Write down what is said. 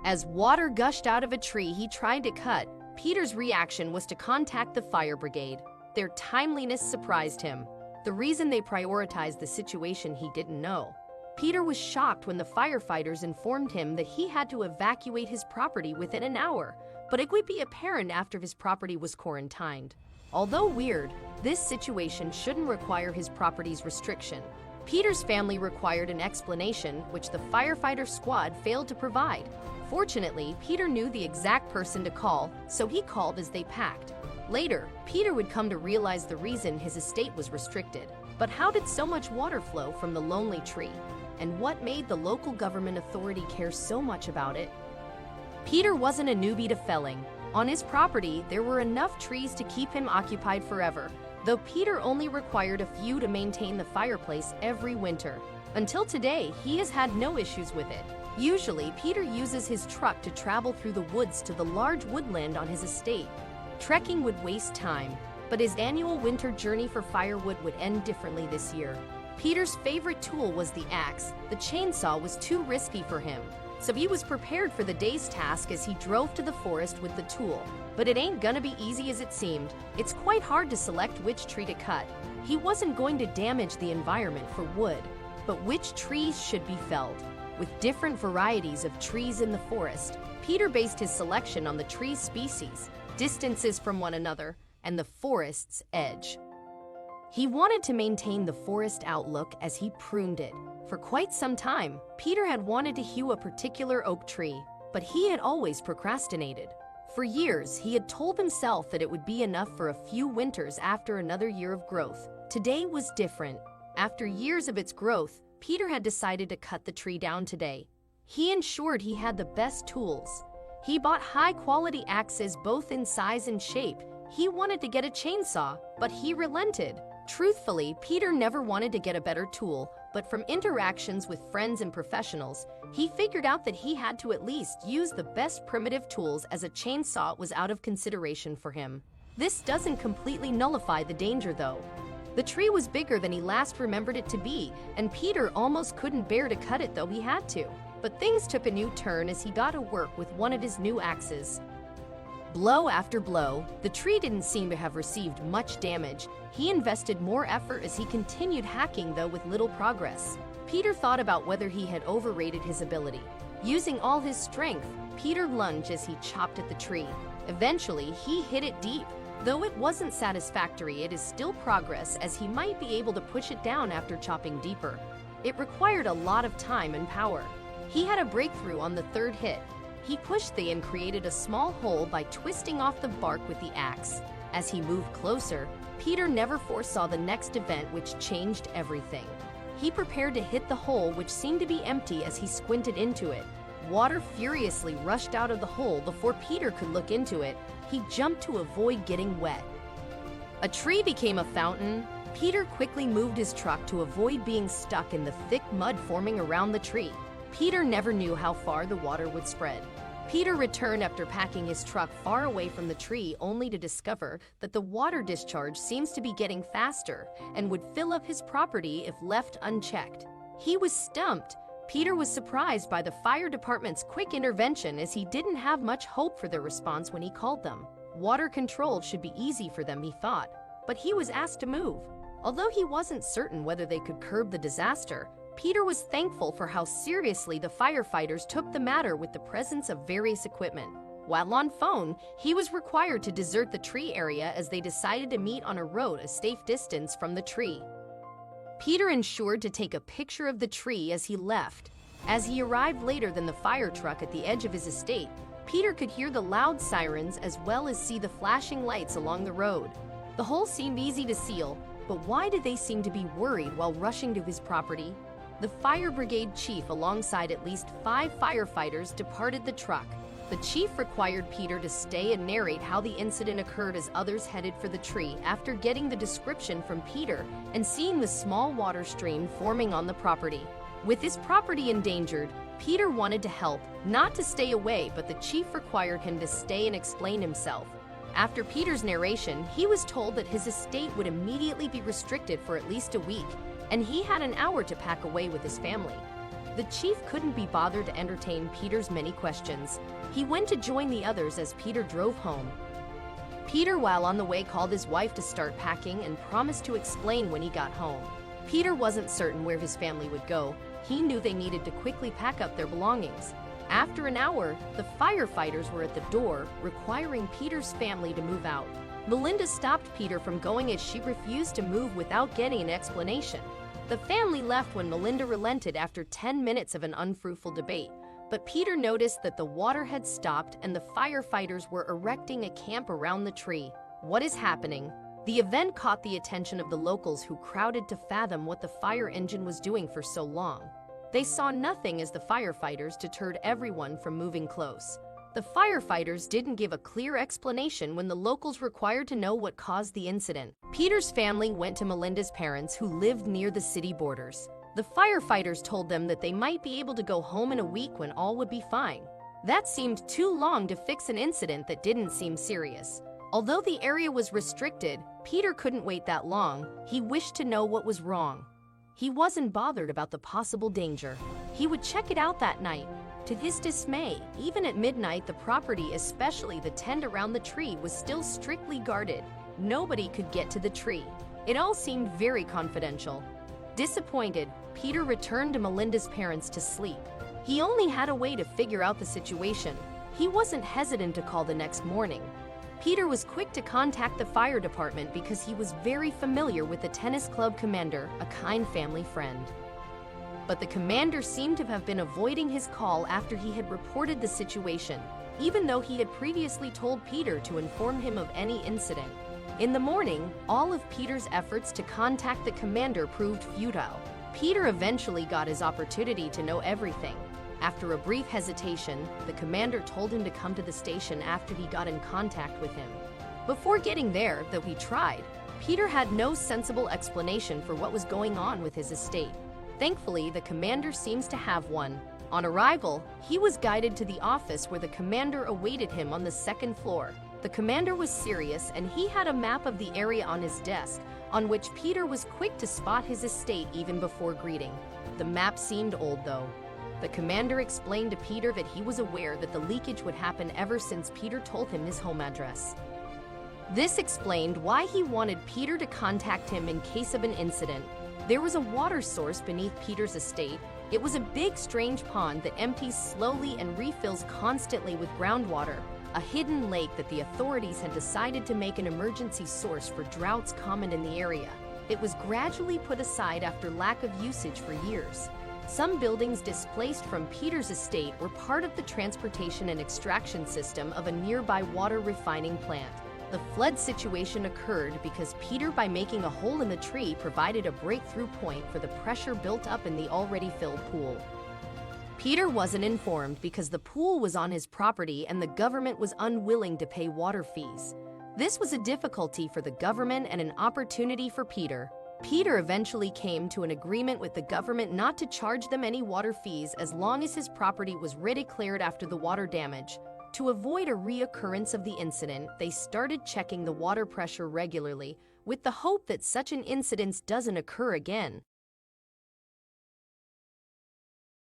As water gushed out of a tree he tried to cut, Peter's reaction was to contact the fire brigade. Their timeliness surprised him. The reason they prioritized the situation he didn't know. Peter was shocked when the firefighters informed him that he had to evacuate his property within an hour, but it would be apparent after his property was quarantined. Although weird, this situation shouldn't require his property's restriction. Peter's family required an explanation, which the firefighter squad failed to provide. Fortunately, Peter knew the exact person to call, so he called as they packed. Later, Peter would come to realize the reason his estate was restricted. But how did so much water flow from the lonely tree? And what made the local government authority care so much about it? Peter wasn't a newbie to felling. On his property, there were enough trees to keep him occupied forever, though Peter only required a few to maintain the fireplace every winter. Until today, he has had no issues with it. Usually, Peter uses his truck to travel through the woods to the large woodland on his estate. Trekking would waste time, but his annual winter journey for firewood would end differently this year. Peter's favorite tool was the axe. The chainsaw was too risky for him, so he was prepared for the day's task as he drove to the forest with the tool. But it ain't gonna be easy as it seemed. It's quite hard to select which tree to cut. He wasn't going to damage the environment for wood, but which trees should be felled. With different varieties of trees in the forest, Peter based his selection on the tree's species, distances from one another, and the forest's edge. He wanted to maintain the forest outlook as he pruned it. For quite some time, Peter had wanted to hew a particular oak tree, but he had always procrastinated. For years, he had told himself that it would be enough for a few winters after another year of growth. Today was different. After years of its growth, Peter had decided to cut the tree down today. He ensured he had the best tools. He bought high-quality axes both in size and shape. He wanted to get a chainsaw, but he relented. Truthfully, Peter never wanted to get a better tool, but from interactions with friends and professionals, he figured out that he had to at least use the best primitive tools, as a chainsaw was out of consideration for him. This doesn't completely nullify the danger though. The tree was bigger than he last remembered it to be, and Peter almost couldn't bear to cut it though he had to. But things took a new turn as he got to work with one of his new axes. Blow after blow, the tree didn't seem to have received much damage. He invested more effort as he continued hacking, though with little progress. Peter thought about whether he had overrated his ability. Using all his strength, Peter lunged as he chopped at the tree. Eventually, he hit it deep. Though it wasn't satisfactory, it is still progress, as he might be able to push it down after chopping deeper. It required a lot of time and power. He had a breakthrough on the third hit. He pushed and created a small hole by twisting off the bark with the axe. As he moved closer, Peter never foresaw the next event, which changed everything. He prepared to hit the hole, which seemed to be empty as he squinted into it. Water furiously rushed out of the hole before Peter could look into it. He jumped to avoid getting wet. A tree became a fountain. Peter quickly moved his truck to avoid being stuck in the thick mud forming around the tree. Peter never knew how far the water would spread. Peter returned after packing his truck far away from the tree, only to discover that the water discharge seems to be getting faster and would fill up his property if left unchecked. He was stumped. Peter was surprised by the fire department's quick intervention, as he didn't have much hope for their response when he called them. Water control should be easy for them, he thought, but he was asked to move. Although he wasn't certain whether they could curb the disaster, Peter was thankful for how seriously the firefighters took the matter with the presence of various equipment. While on phone, he was required to desert the tree area as they decided to meet on a road a safe distance from the tree. Peter ensured to take a picture of the tree as he left. As he arrived later than the fire truck at the edge of his estate, Peter could hear the loud sirens as well as see the flashing lights along the road. The hole seemed easy to seal, but why did they seem to be worried while rushing to his property? The fire brigade chief, alongside at least 5 firefighters, departed the truck. The chief required Peter to stay and narrate how the incident occurred as others headed for the tree. After getting the description from Peter and seeing the small water stream forming on the property. With his property endangered, Peter wanted to help, not to stay away, but the chief required him to stay and explain himself. After Peter's narration, he was told that his estate would immediately be restricted for at least a week, and he had an hour to pack away with his family. The chief couldn't be bothered to entertain Peter's many questions. He went to join the others as Peter drove home. Peter, while on the way, called his wife to start packing and promised to explain when he got home. Peter wasn't certain where his family would go. He knew they needed to quickly pack up their belongings. After an hour, the firefighters were at the door, requiring Peter's family to move out. Melinda stopped Peter from going as she refused to move without getting an explanation. The family left when Melinda relented after 10 minutes of an unfruitful debate. But Peter noticed that the water had stopped and the firefighters were erecting a camp around the tree. What is happening? The event caught the attention of the locals, who crowded to fathom what the fire engine was doing for so long. They saw nothing as the firefighters deterred everyone from moving close. The firefighters didn't give a clear explanation when the locals required to know what caused the incident. Peter's family went to Melinda's parents, who lived near the city borders. The firefighters told them that they might be able to go home in a week when all would be fine. That seemed too long to fix an incident that didn't seem serious. Although the area was restricted, Peter couldn't wait that long. He wished to know what was wrong. He wasn't bothered about the possible danger. He would check it out that night. To his dismay, even at midnight, the property, especially the tent around the tree, was still strictly guarded. Nobody could get to the tree. It all seemed very confidential. Disappointed, Peter returned to Melinda's parents to sleep. He only had a way to figure out the situation. He wasn't hesitant to call the next morning. Peter was quick to contact the fire department because he was very familiar with the tennis club commander, a kind family friend. But the commander seemed to have been avoiding his call after he had reported the situation, even though he had previously told Peter to inform him of any incident. In the morning, all of Peter's efforts to contact the commander proved futile. Peter eventually got his opportunity to know everything. After a brief hesitation, the commander told him to come to the station after he got in contact with him. Before getting there, though he tried, Peter had no sensible explanation for what was going on with his estate. Thankfully, the commander seems to have one. On arrival, he was guided to the office where the commander awaited him on the second floor. The commander was serious, and he had a map of the area on his desk, on which Peter was quick to spot his estate even before greeting. The map seemed old, though. The commander explained to Peter that he was aware that the leakage would happen ever since Peter told him his home address. This explained why he wanted Peter to contact him in case of an incident. There was a water source beneath Peter's estate. It was a big, strange pond that empties slowly and refills constantly with groundwater, a hidden lake that the authorities had decided to make an emergency source for droughts common in the area. It was gradually put aside after lack of usage for years. Some buildings displaced from Peter's estate were part of the transportation and extraction system of a nearby water refining plant. The flood situation occurred because Peter, by making a hole in the tree, provided a breakthrough point for the pressure built up in the already filled pool. Peter wasn't informed because the pool was on his property and the government was unwilling to pay water fees. This was a difficulty for the government and an opportunity for Peter. Peter eventually came to an agreement with the government not to charge them any water fees as long as his property was redeclared after the water damage. To avoid a reoccurrence of the incident, they started checking the water pressure regularly, with the hope that such an incident doesn't occur again.